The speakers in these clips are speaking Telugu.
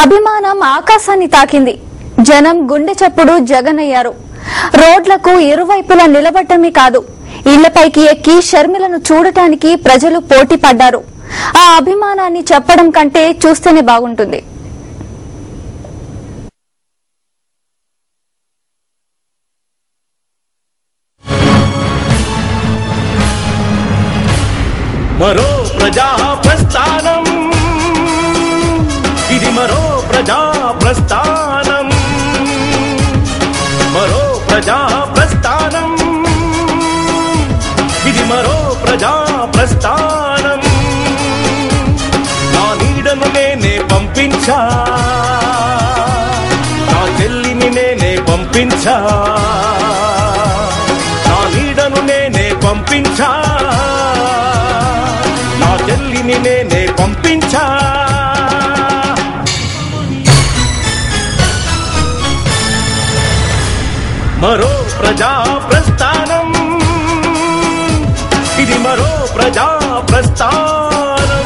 అభిమానం ఆకాశాన్ని తాకింది. జనం గుండె చప్పుడు జగనయ్యారు. రోడ్లకు ఇరువైపులా నిలబడటమే కాదు, ఇళ్లపైకి ఎక్కి షర్మిలను చూడటానికి ప్రజలు పోటీ పడ్డారు. ఆ అభిమానాన్ని చెప్పడం కంటే చూస్తేనే బాగుంటుంది. మరో ప్రజా ప్రస్థానం, ఇది మరో ప్రజా ప్రస్థానం, మరో ప్రజా ప్రస్థానం, ఇది మరో ప్రజా ప్రస్థానం. నా నీడను నేనే పంపించా, నా చెల్లిని నేనే పంపించా, నా నీడను నేనే పంపించా, నా చెల్లిని నేనే పంపించా. మరో ప్రజా ప్రస్థానం, ఇది మరో ప్రజా ప్రస్థానం.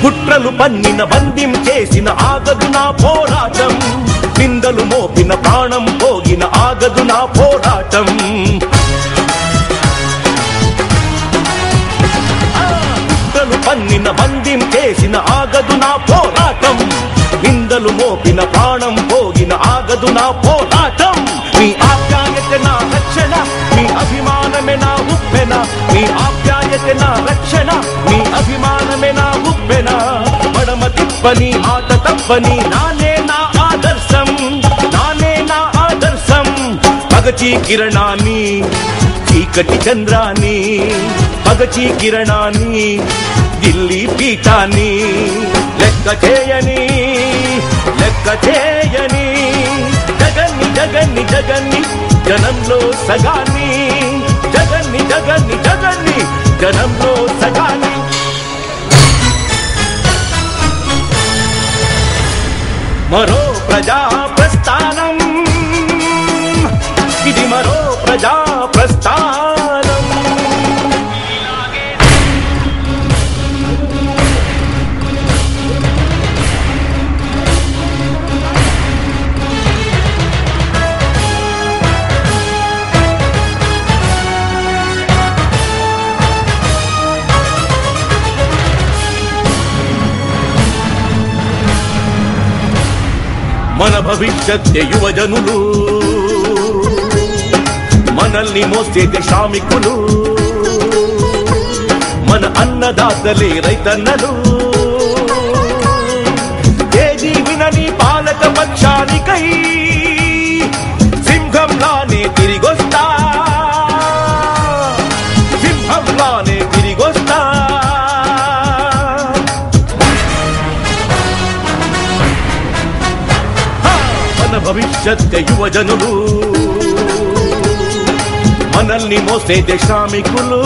కుట్రలు పన్నిన బందిం చేసిన ఆగదు నా పోరాటం, నిందలు మోపిన ప్రాణం పోగిన ఆగదు నా పోరాటం. కుట్రలు పన్నిన బందిం చేసిన ఆగదు నా పోరాటం, నిందలు మోపిన ప్రాణం పోగిన ఆగదు నా పోరాటం. మీ ఆప్యాయత నా రక్షణ, మీ అభిమానమే నా ఉప్పెన, మీ ఆప్యాయత నా రక్షణ, మీ అభిమానమే నా ఉప్పెన. పడమ తిప్పని ఆట తప్పని నానే నా ఆదర్శం, నానే నా ఆదర్శం. పగచి కిరణాన్ని చీకటి చంద్రాన్ని, పగచి కిరణాన్ని ఢిల్లీ పీఠాన్ని లెక్క చేయని, లెక్క చేయని. జగన్ని జగన్ని జగన్ని జనంలో సగాన్ని, జగన్ని జగన్ని జగన్ని జనంలో సగాన్ని. మరో ప్రజా ప్రస్థానం, ఇది మరో ప్రజా ప్రస్థానం. మన భవిష్యత్ యువజనులు, మనల్ని మోసేది శ్రామికులు, మన అన్నదాతలే రైతన్నలు. ఏది వినని పాలక పక్షానికై సింహంలానే తిరిగొస్తా, సింహంలానే తిరిగొస్తా. భవిష్యత్ యువజనులు, మనల్ని మోసేది శ్రామికులు.